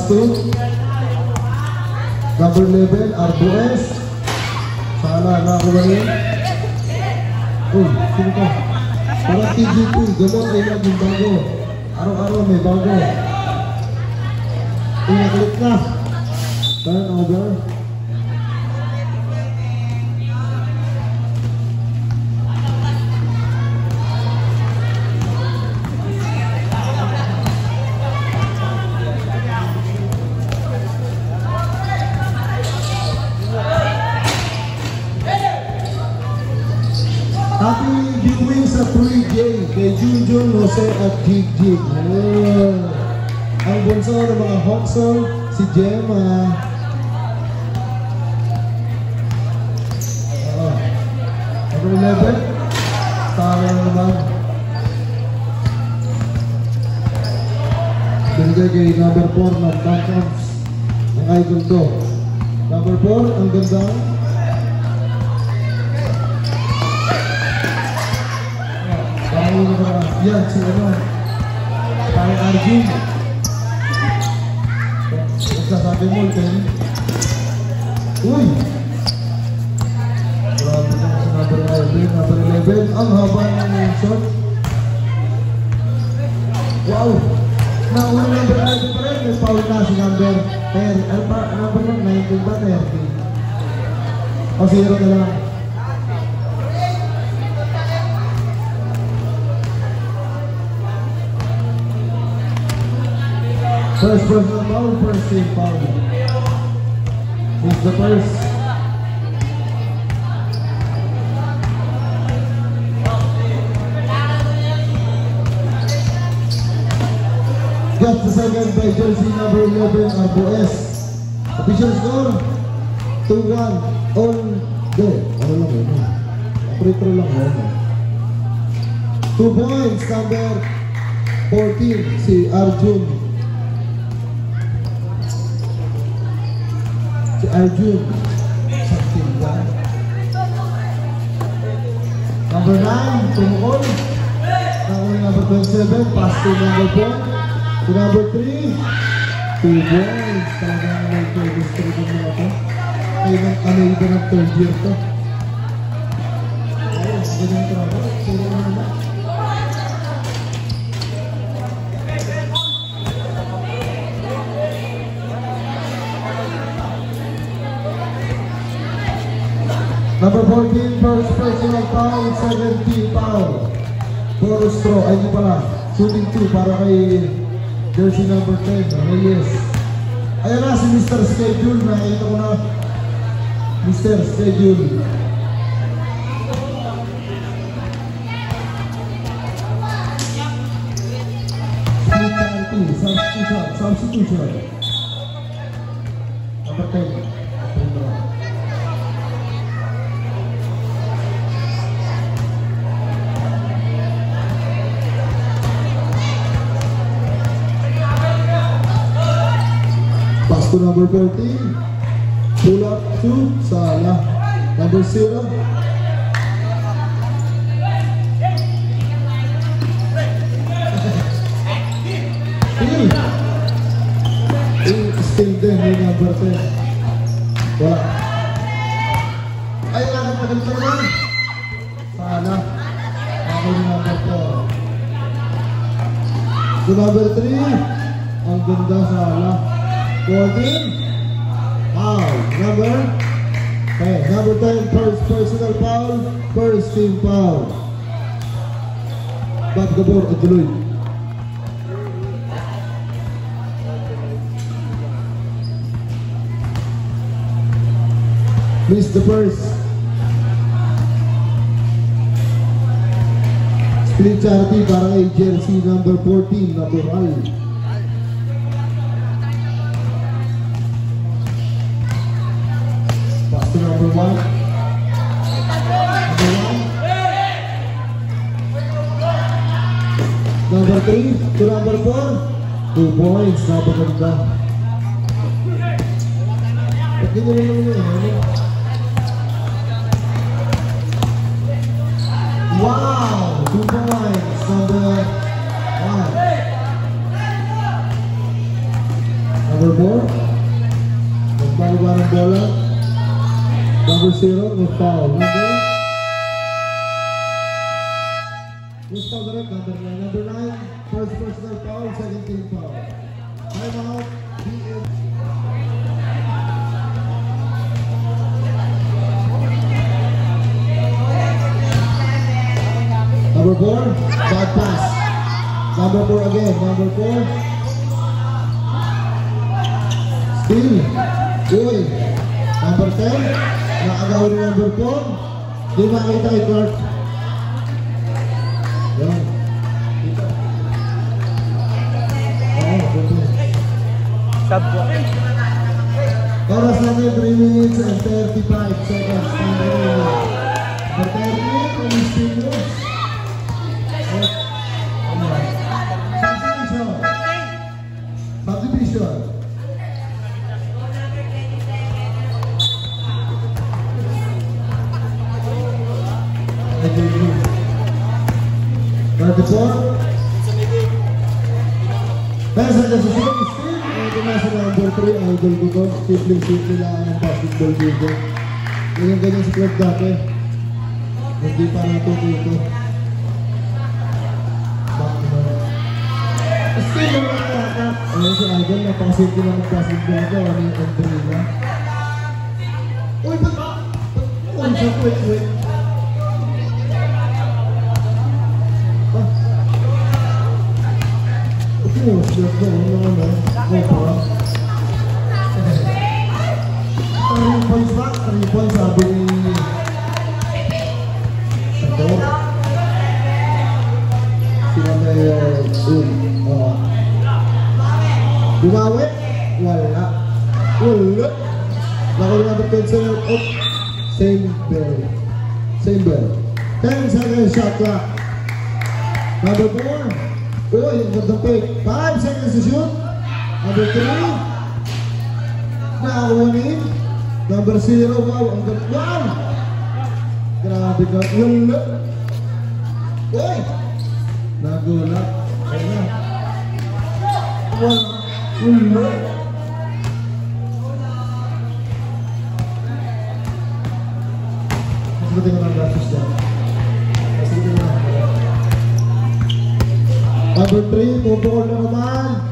Pass to number 11, Arbues. Sala, nakakuha rin. Uy, sino ka? Parang TGP, gamot ay naging bago. Araw-araw may bago. Uy, nakulit na. Turnover. Happy viewing sa 3J kay Junjun, Jose at Jig. Ang bunso ng mga Hawksong, si Gemma. Number 11, tama naman. Binigay kay number 4 ng Tantrums, ng idol to. Number 4, ang gandang yan, si ano tayo Arjun. Nagsasabi mo kayo. Uy, grabe na si number 11. Ang haba ng shot. Wow, nauna number 11 pa rin. May foul na si number 10. Number 19 ba 30? O 0 na lang. First personal foul, first team foul. Who's the first? Got the second by jersey number 11, Arbues. Official score, 2-1. All day. Ano lang yun? Free-throw lang yun. 2 points, number 14, si Arjun. Arjun Saktiga. Number 9, tumukol. Number 27, pass to number 4. To number 3, 2 boys. Talagang may chemistry din mo ito. Ano iba ng third year to? Ayun, ganyan trabaho. Sino na naman? Number 14, first personal foul, 17 foul. Bonus throw, ay di pala, shooting 2 para kay jersey number 10, Reyes. Ayan na si Mr. Schedule, nakita ko na. Mr. Schedule. Substitution. Number 10. To number 13, pull up to Sala. Number 0, still din yung number 10. Wala. Ay, nakapaganda naman. Sala. Ako yung number 4. To number 3, ang ganda Sala. 14, foul. Number 10, first personal foul, first team foul. Back the board at Deloitte. Miss the first. Split charity para kay jersey number 14, number 5. Number 1. Number 3 to number 4. 2 points. Napaganda. Pag ganyan naman yun. Wow! 2 points. Number 1. Number Number 4. Nagbawa ng bola. Number 0, no foul. Was foul direct, number 9. Number 9, first personal foul, second team foul. Time out, BM. Number 4, bad pass. Number 4 again, number 4. Steal. Uy. Number 10, nakagawa ni number 4. Di makita kay Clark. Yan. Oras namin 3 minutes and 35 seconds. For 30 minutes, only steal moves. Subdivision. Best sa second steal, nasa number 3, idol ko to. Simple lang ang basketball dito. Ganyan sa club dati. Hindi pa natututo. Steal lang ang kaka. Ayun si idol, napakasimple lang ang basketball ko. Ano yung entry na? Uy, ba't? Uy, sa wait. Oh, shit, no. 3 points back, 3 points sabi ni Sato. Sila may bumawi? Wala. Nakawin natin pencil up. Same bell. 10 seconds shot clock. Number 4. Oh, yung ganda pick. 5 seconds to shoot. Number 3. Nakakunin. Number 0. Wow, ang ganda. Wow! Grabe ka. Yung look. Uy! Nagulat. Ayun na. Wow. Yung look. Mas buti ko ng graphics dyan. Number 3, pupukol na naman.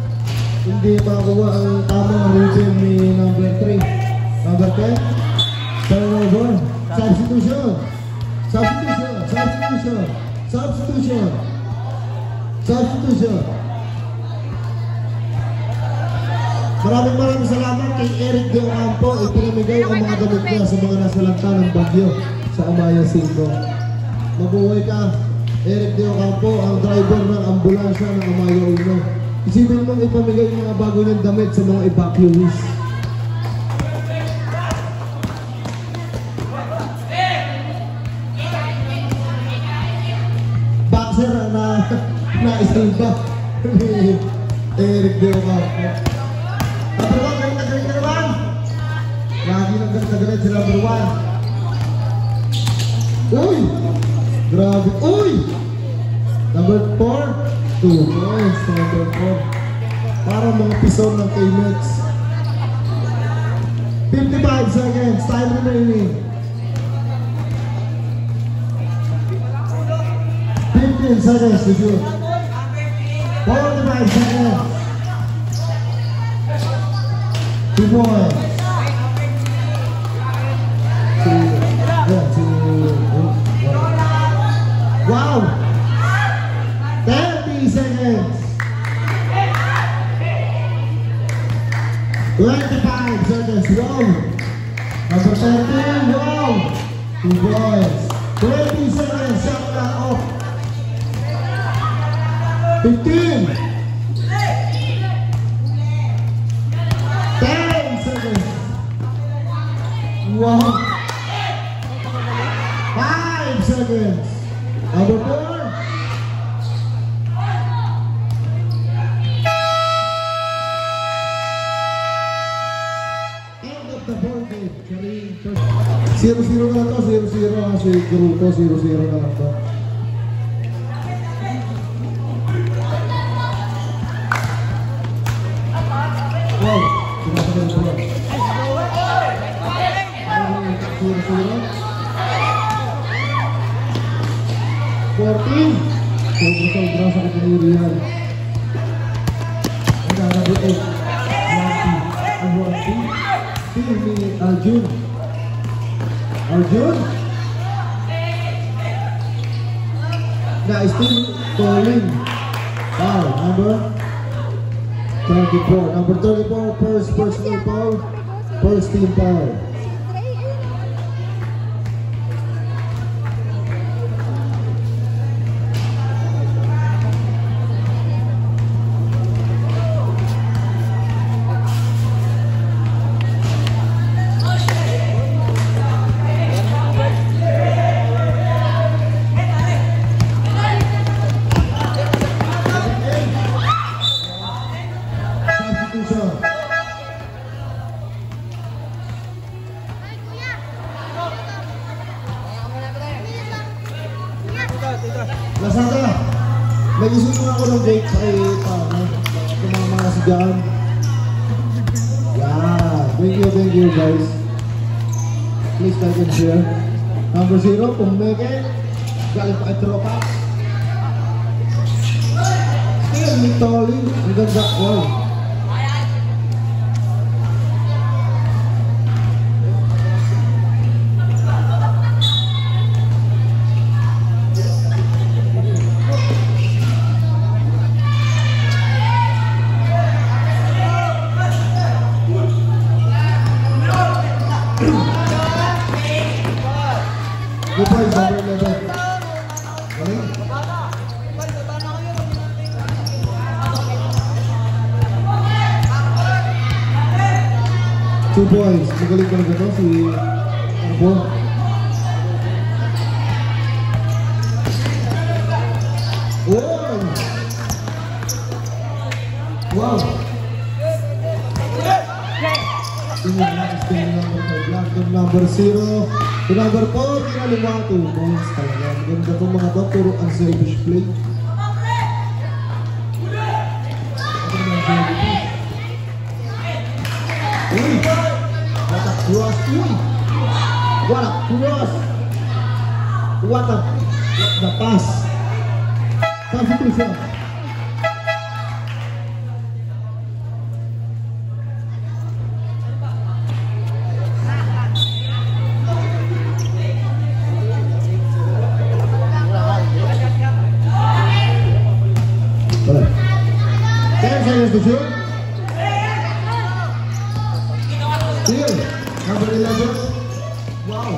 Hindi makuha ang tamang rhythm ni number 3. Number 10, turnover. Substitution. Maraming salamat kay Eric De Ocampo. Ipinamigay ang mga damit niya sa mga nasalanta ng bagyo sa Amaya 5. Mabuhay ka, Eric De Ocampo, ang driver ng ambulansya ng Amaya 1. Isipin mong ipamigay yung mga bago niyang damit sa mga evacuees. Boxer na isalba ni Eric De Ocampo. Number 1, galing na naman. Lagi nang galit si number 1. Uy! Grabe. Uy! Number 4. 2 points. Number 4. Parang mga pison ng K-Mex. 55 seconds. Time remaining. 15 seconds to shoot. 45 seconds. 2 points. 2. Wow! 30 seconds. 25 seconds. Wow! Number 13. Wow! 2 points. 20 seconds. Shot clock off. 15. 10 seconds. Wow! 5 seconds. Number 4. End of the ball game. 0-0 na to. 0-0 kasi grupo. 0-0 na lang to. Wow. Sinasabay po. 14. Sobra sa kapangyarihan. Number 8. Wanti. Team ni Arjun. Arjun. Still calling. Foul. Number 34. Number 34. First personal foul. First team foul. Lazada, nag-isusun ako ng break kay tumama si John. Yeah, thank you guys. Please like and share. Number 0, Pumeke, galing pa kay Tropa. Still, ni Tolly, ang ganda. Wow. Good boys, number 11. Galing. Two boys. Magaling talaga ito si Arbo. Wow! Number 0 to number 4, kinaliwa 2 points talaga. Maganda itong mga to, puro unselfish play. Uy! What a cross! Uy! What a cross! What the pass! Substitution! To shoot. Here, number 11. Wow.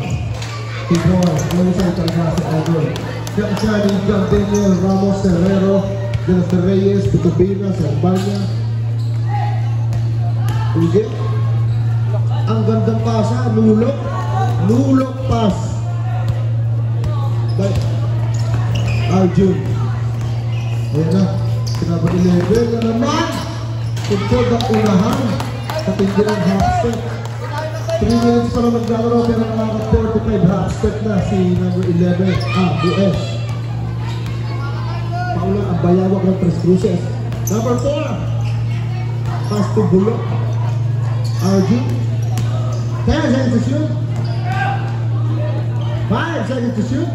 People, closer talaga sa Edward. Captain Daniel Ramos Herrero, Jennifer Reyes, Pitubina, Sarbanya. Uge. Ang gandang pasa, lulok pass. By Arjun. Ayan na. Number 11 na naman. Tugtog ang unahan sa tindirang half step. 3 minutes pa lang maglalaro pero nakaka 45 half step na si number 11, US. Paulang ang bayawak ng 3 cruces. Number 4, pass to Bulok. Arjun. 10 seconds to shoot. 5 seconds to shoot.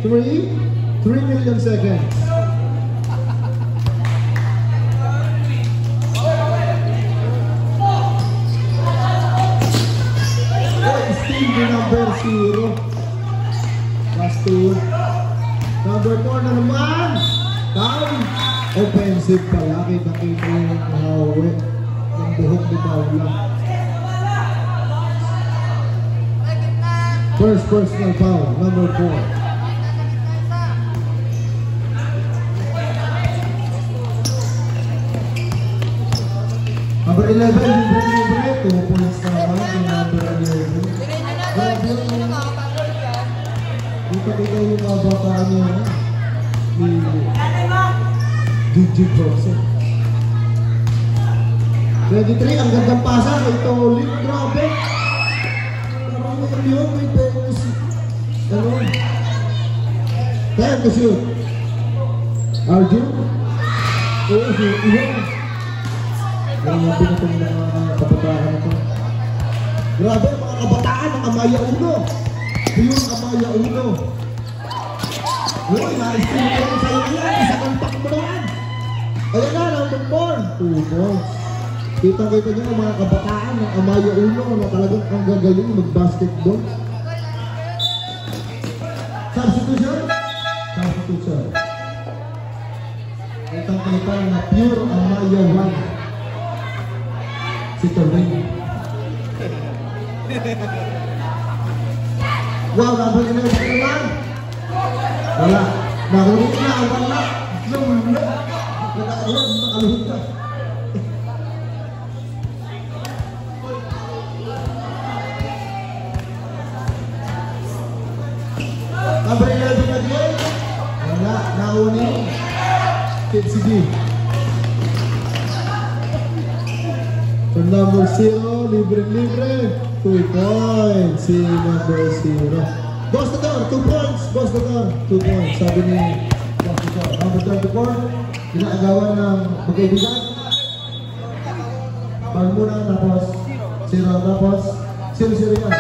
3 million seconds. Number 0 plus 2. Number 4 na naman. Down. Offensive pala. Kita-kita yung kahawi ng buhok ni Paula. First personal foul. Number 4. Number 11, libre, 2 points naman yung number 11. Kita-kita yung mga bata niya ni DJ Broxen. 23, ang gandang pasa kay Tolin. Grabe. Parang yun, may bonus. Ano? 10 to shoot. Arjun. Oo, iwan. Grabe na itong mga kabataan ito. Grabe, mga kabataan ng Amaya Uno. Pure Amaya Uno. Uy, na-stream ko rin sa'yo yan. Isa kang takbo na yan. Ayan na, number 4. 2 points. Kita-kita nyo ang mga kabataan ng Amaya Uno na talagang ang gagaling mag-basketball. Substitution? Substitution. Kita-kita na pure Amaya 1. Si Torring. Wow, nabang ina sa naman. Wala. Nakulit na, wala. Wala. Nakakaroon, nakaluhit ka. Number 11 again. Wala, nakulit. KCD. For number 0, libre-libre. 2 points. Si number 0. Boss the door, 2 points. Boss the door, 2 points. Sabi ni Boss the door. Number 34, ginagawa ng magkaibigan. Bag muna, tapos 0, tapos 0 yan.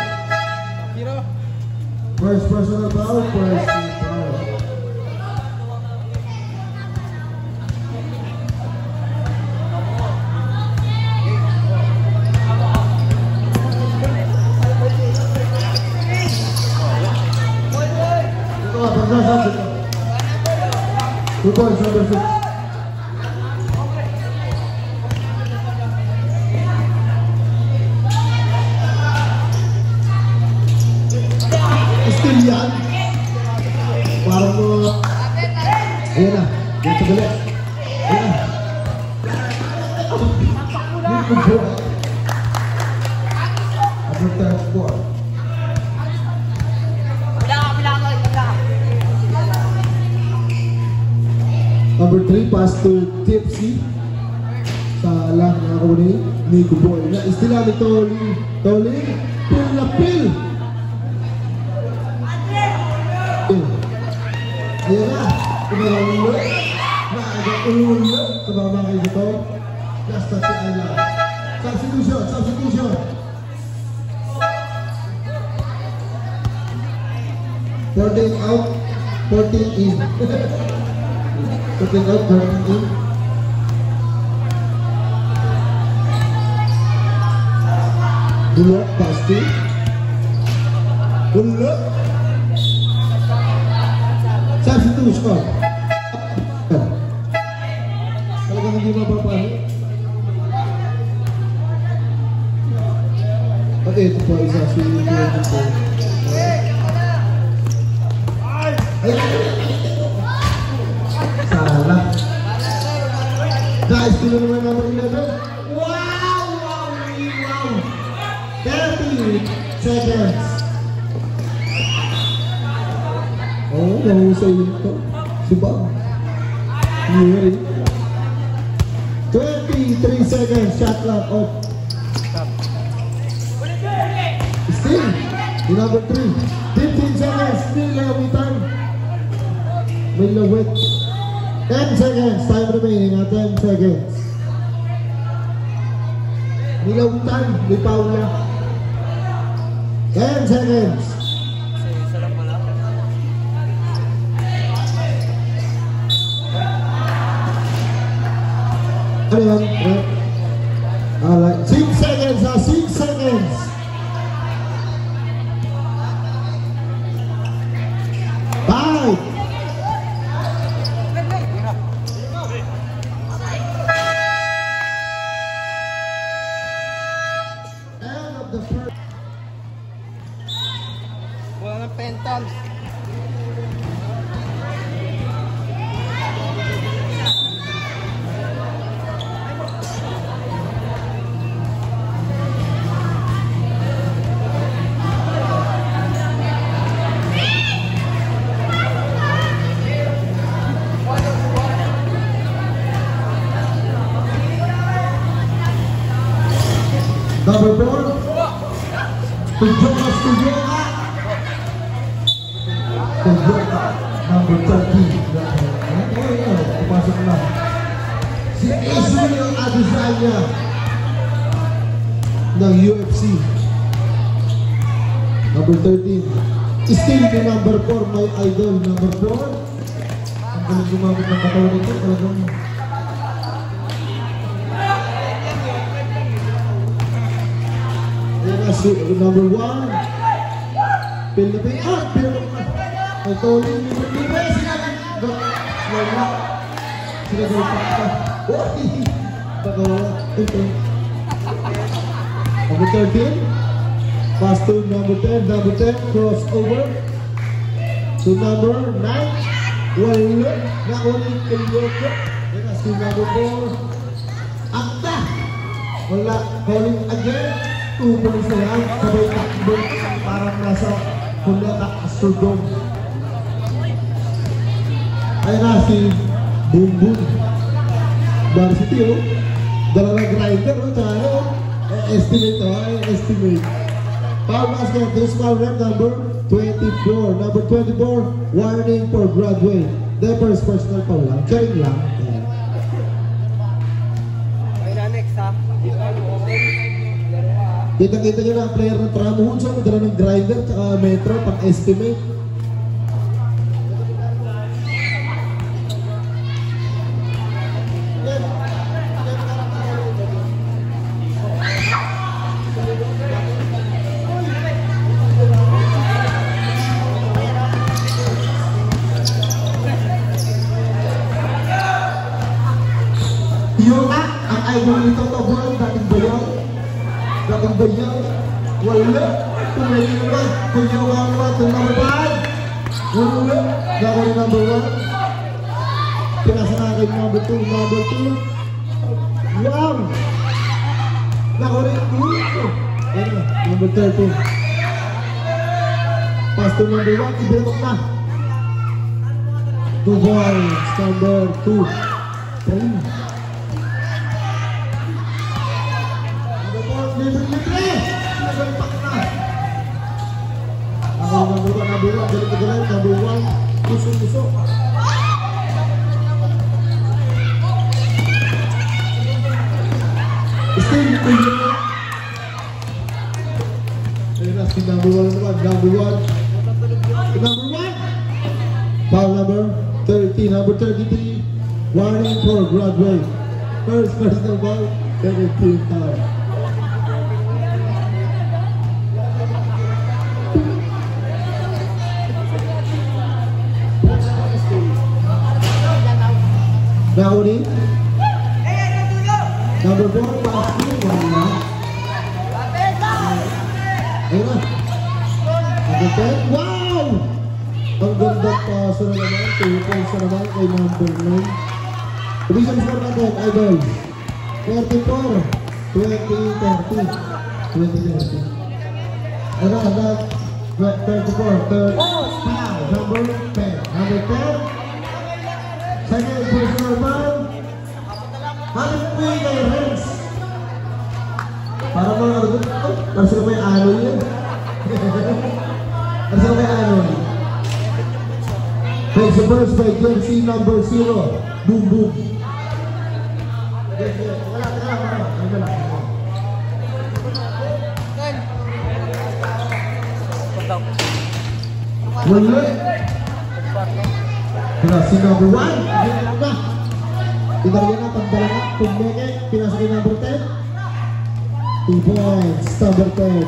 First personal foul, first foul. Two points, number 6. Still yan. Parang mo. Ayan na. Dito galit. Ayan na. Number 34. Number 3, pass to Tipsy. Salah na ako ni Kuboy. Na-istila ni Toli. Pil na pil. Ayan na. Kumarulo. Nakagatulo. Tumama kayo dito. Basta si Ayla. Substitution. 14 out, 14 in. Putting out, 14 in. Bulok, pasti. Bulok. Substitution. Talagang hindi mapapalo. Okay, ito po isa si Kuya. Salah. Guys, dulu naman number 11. Wow! 30 seconds. Oh, nahusay ito. Si Bob. Yuri. 23 seconds. Shot clock off. Still, the number 3. 15 seconds. Still every time. May lawit. 10 seconds. Time remaining at 10 seconds. Nilawitan. May Paula. 10 seconds. Ano yan? Alright. 6 seconds. 6 seconds. Wala ng pentals. Number 4. Tujuka. Number 13. Pumasok na. Si Israel Adesanya. ng UFC. Number 13. Still yung number 4, my idol. Number 4. Ang galing gumamit ng katawan nito. Talagang number 1. Philippine. Ay, Tony. Libre. Wala. Sinagawin pa. Baka wala. Ito. Number 13. Pass to number 10. Number 10. Crossover. To number 9. Wala. Nakunin kay Yoko. Pass to number 4. Akta. Wala. Calling again. 2 points na yan. Sabay takbo. Parang nasa Hulata Astrodome. Ay na si Boom Boom Varsity, oh. Dalawa grinder, oh. Tsaka ano, estimate, oh. Estimate. Foul basket, this foul rep number 24. Number 24, warning for Broadway. The first personal foul lang. Charing lang. Okay na, next ha. Kita-kita nyo na ang player ng Tramuhon. So, dala ng grinder, tsaka metro, pang-estimate. Yung ang idol nito to buwan, dating bayaw. Dating bayaw. Wala. Tumuli naman. Kung ginawa naman, ito number 5. Wala. Gawin number 1. Pinasa na akin number 2. Number 2. Wow. Gawin 2. Ano na? Number 13. Pass to number 1. Ibinatok na. 2 points. Number 2. 3. Libre! Sinagalpak na! Ako number 1, galit-galit, number 1, puso-puso. Still, ito yun. Ayun na, si number 1 naman, number 1. Number 1! Foul number 30, number 33, warning for Broadway. First personal foul, 17 foul. Nauni. Number 4, passing. Wala. Ayun na. Number 10. Wow! Ang ganda paso na naman. 2 points na naman kay number 9. Division score natin, idol. 34. 20-30. 20-30. Ano, 34. Third. Number 10. Number 10. Second personal foul. Halit po yung kay Renz. Para mga nagot. Para sila may ano yun. Para sila may ano yun. Thanks to first by jersey number 0. Boom boom. Wala. Si number 1, yun na. Tinarya na, pagdala na, pumbeke, pinasok yung number 10. 2 points, number 10.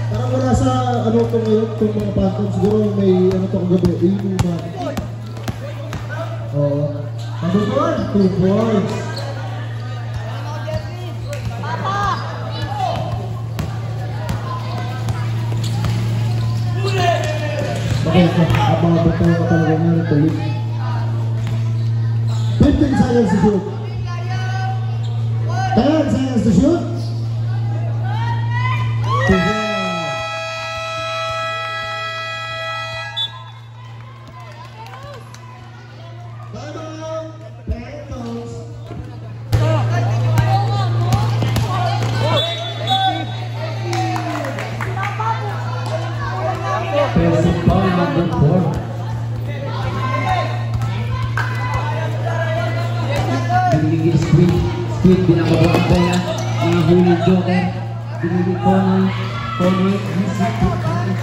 Parang wala sa, ano ito ngayon, itong mga phantom, siguro may, ano ito kagabi, inuman. Oo. Number 4, 2 points. Okay, abang ba tayo ka talaga nga ng tulit? 15 seconds to shoot. 10 seconds to shoot. Squid, binababa ang bola, mga huling joker. Binili corner, easy to pass.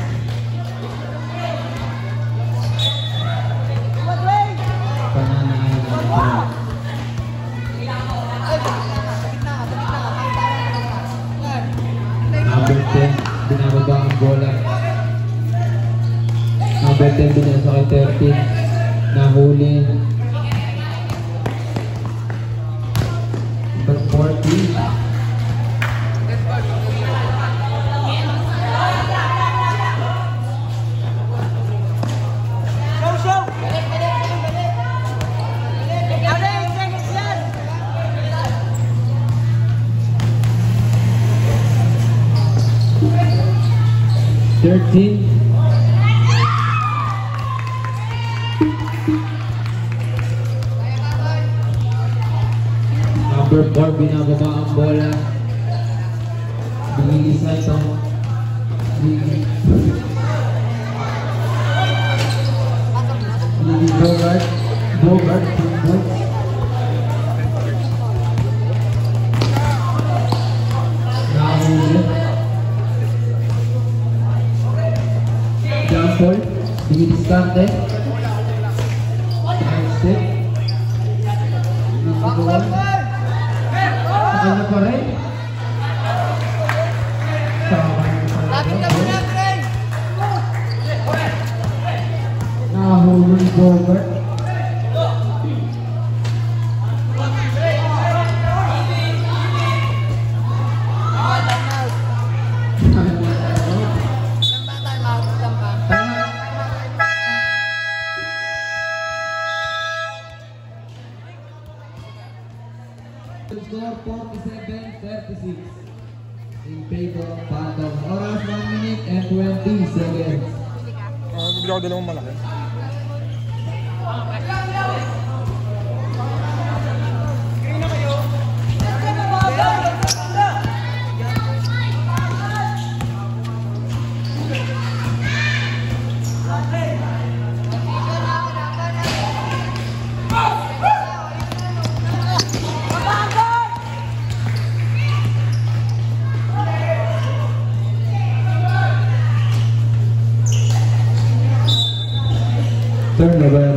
Pananayan ng ball. Number 10, binababa ang bola. Number 10, binasa kay 13. Nahuli. Number 14. Number 4, binababa ang bola. Binilisa ito. Bogart. Nahuli. Jump ball. Binidiskarte. Step. Ano pa rin? Nahuli Bogart. Score 47-36 in favor of Phantom. Oras 1 minute and 20 seconds. Bibili ako dalawang malaki. Turnover.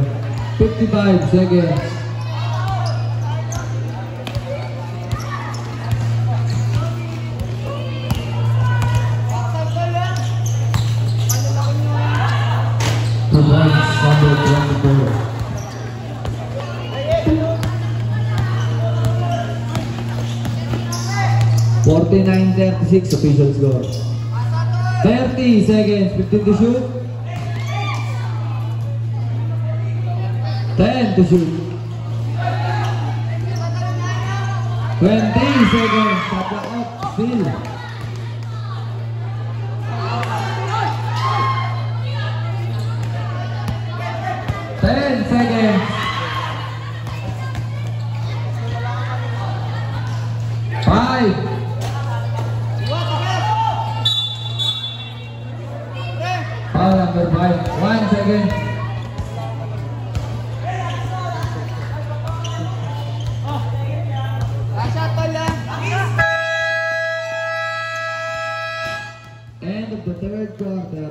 55 seconds. Provides number 24. .49-36 official score. 30 seconds. 15 to shoot. 10 to shoot. 20 seconds. Tapa up. Still. 10 seconds. 5. Foul number 5. 1 second. End of the third quarter.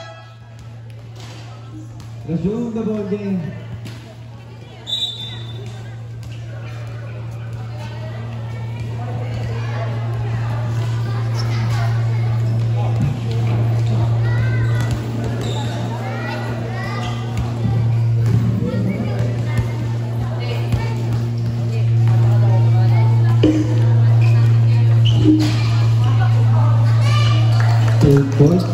Resume the ball game. Points.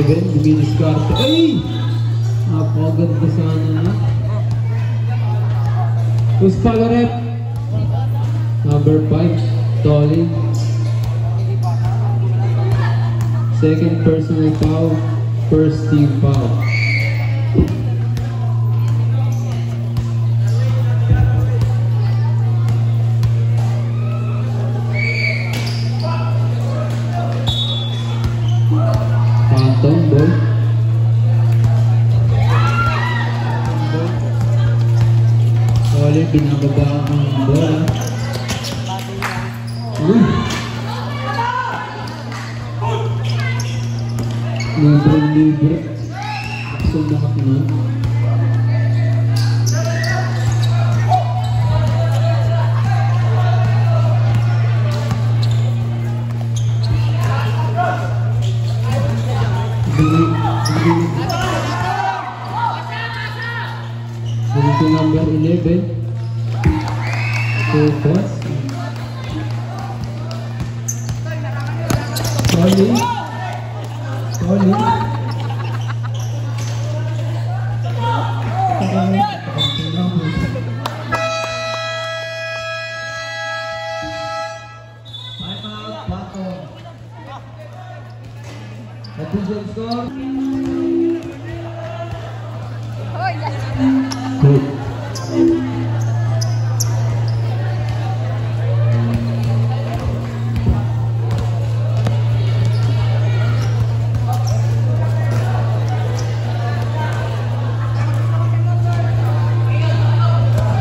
Binidiskarte. Ay! Napakaganda sana na. Who's follow rep? Number 5, Tolly. Second personal foul, first team foul. Stone ball. Solid, pinababa ang bola. Uy! Libre. Sumakot na. Ito number 11. 2 points. Tony. Official score. Good.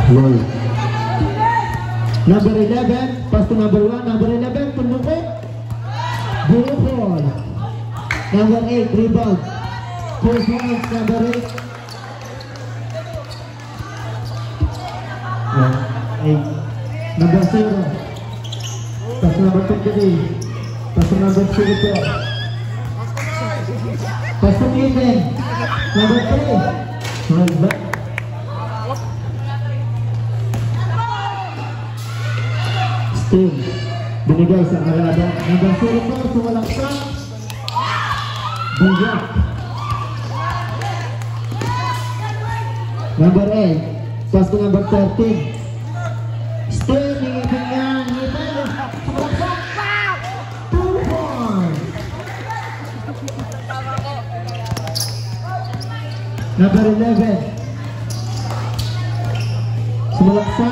Roll. Number 11, pass to number 1. Number 11, tumukot. Bukol. Number 8, rebound. 4 points, number 8. 8. Number 0. Pass to number 23. Pass to number 0. Pass to Ethan. Number 3. Run back. Steam. Binigay sa Arada. Number 0 sumalang sa Bujak. Number 8. Pass to number 13. Steam. Hingipin niya. Hingipin. Sumalang sa 2 points. Number 11. Sumalang sa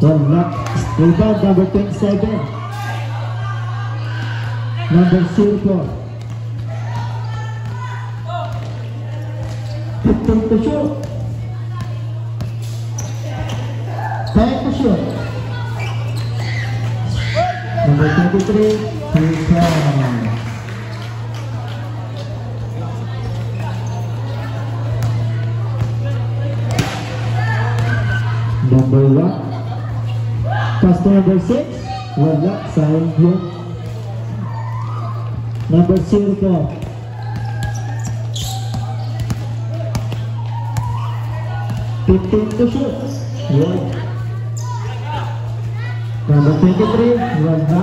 wala. Rebound number 27. Number 04. 15 to shoot. 10 to shoot. Number 23. Rebound. Number 1. Pass to number 6. Wala. Sayang yun. Number 04. 15 to shoot. Yun. Number 23. Wala.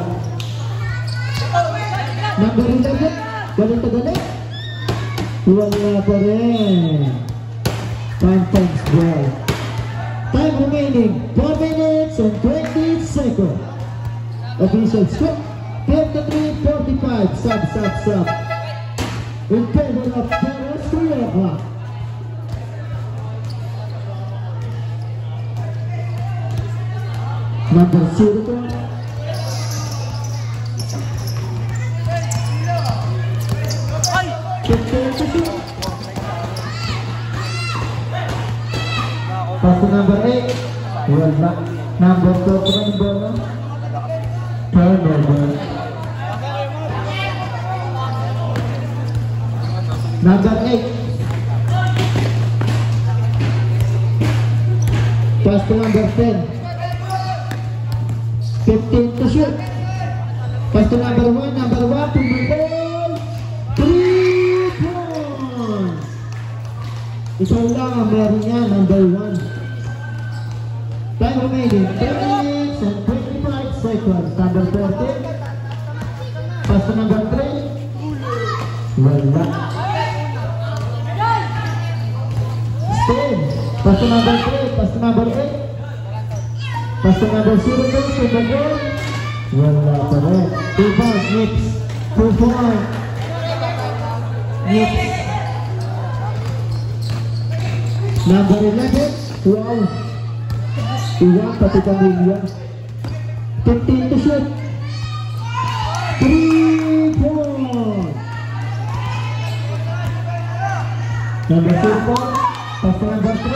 Number 11. Galing to galing. Wala pa rin. 5 points ball. Time remaining 4 minutes and 20 seconds. Official score 53-45. Sub. In favor of Paris Korea. Number 0. Pass to number 8. Wala. Number 2. Turnover. Number 8. Pass to number 10. 15 to shoot. Pass to number 1. Number 1 to the ball. 3 points. Isa lang ang meron niya, number 1. Time remaining 10 minutes and 25 seconds. Number 13. Pass to number 3. Wala. Steam. Pass to number 3. Pass to number 8. Pass to number 0. To the goal. Wala pa rin. 2 points. Knicks. 2 points. Knicks. Number 11. Wow. Iwan pati Camilla. 15 to shoot. 3 points. Number 4 po. Pass to number 3.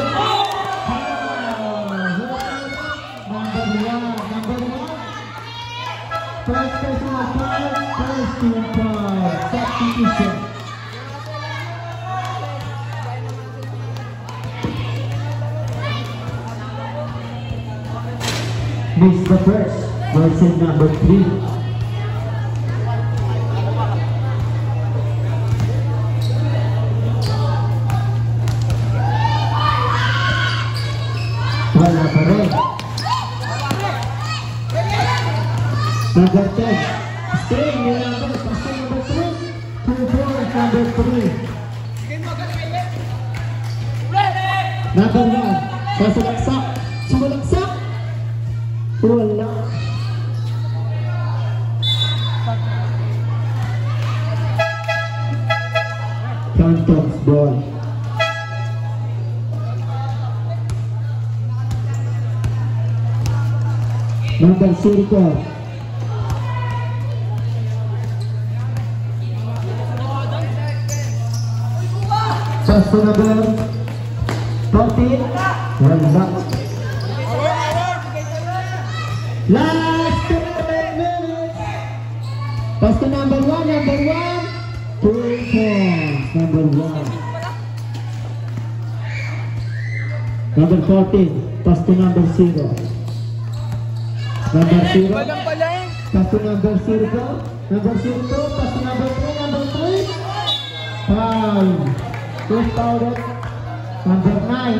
Number 1. First personal foul. First team foul. Substitution. Missed the first. Versus number 3. Wala pa rin. Number 10. String yung number. Pass to number 3. 2 points, number 3. Number 1. Sasulaksak. Sumalaksak. Wala. Phantoms ball. Number 4. Pass to number 14. Wala. Last 2 minutes. Pass to number 1. 2 points. Number 1. Number 14. Pass to number 0. Number 0. Pass to number 0. Number 0. Pass to number 3. Number 3. Foul. First foul. Number 9.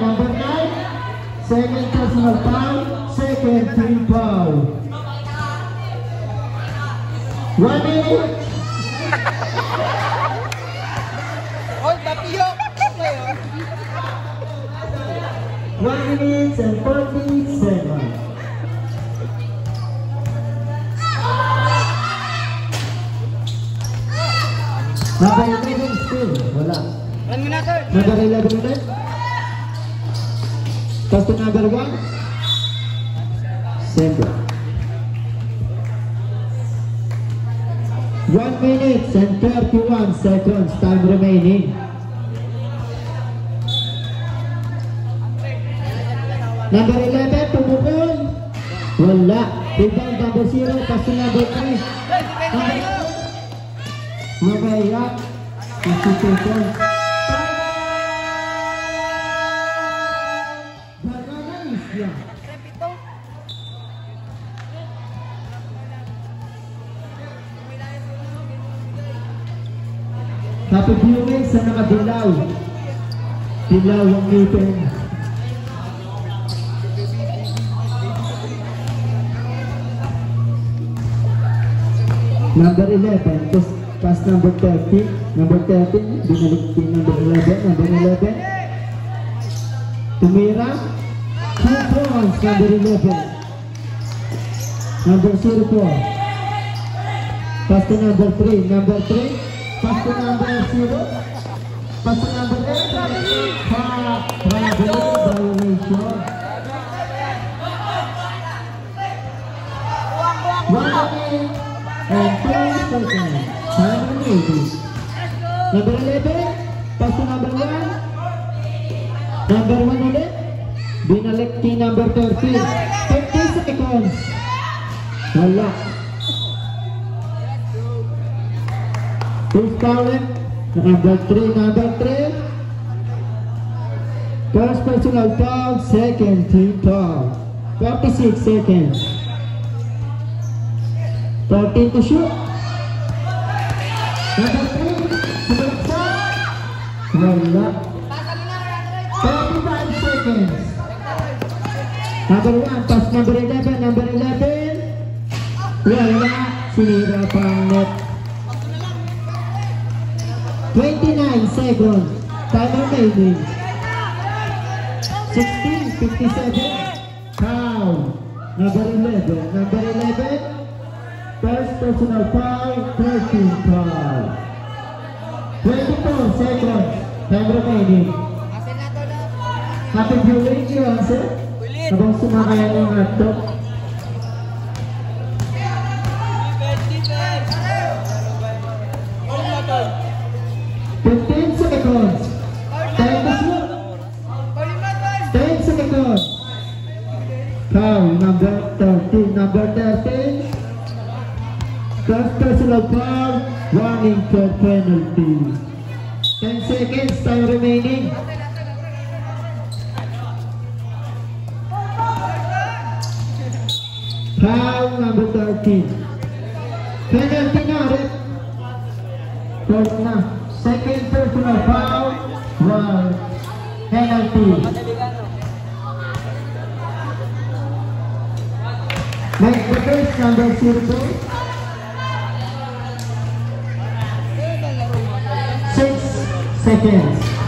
Second personal foul. Second team foul. 1 minute. Oh, tapiyo! 1 minute and 40 seconds. Number 11 still. Wala. 1 minute, sir. Number 11 ulit. Pass to number 1. Sender. 1 minute and 31 seconds. Time remaining. Number 11, tumukol. Wala. Rebound number 0. Pass to number 3. Mamaya. 50 seconds. Gaganis yan. Happy viewing sa nakadilaw. Dilaw ang ngipin. Number 11, pass number 30. Number 13, binalik din number 11. Number 11. Tumira. 2 points, number 11. Number 04. Pass to number 3. Number 3. Pass to number 0. Pass to number 8. Violation. 1 minute and 12 seconds. Time remaining. Number 11. Pass to number 1. Number 1 ulit. Binalik kay number 13. 50 seconds. Wala. First foul. Number 3. First personal foul. Second team foul. 46 seconds. 14 to shoot. Number 3. Sumalaksak. Wala. 35 seconds. Number 1. Pass number 11. Number 11. Wala. Sinira pang net. 29 seconds. Time remaining. 16:57. Foul. Number 11. Number 11. First personal foul. 13 foul. 24 seconds. Time remaining. Happy viewing yun, sir. Habang sumakayan ng laptop. Defense. 15 seconds. 10 number 13. Number 13. First personal foul, running for penalty. 10 seconds, time remaining. Foul number 13. Penalty na, ref. Fourth na. Second personal foul, penalty. Next defense, number 0. 6 seconds.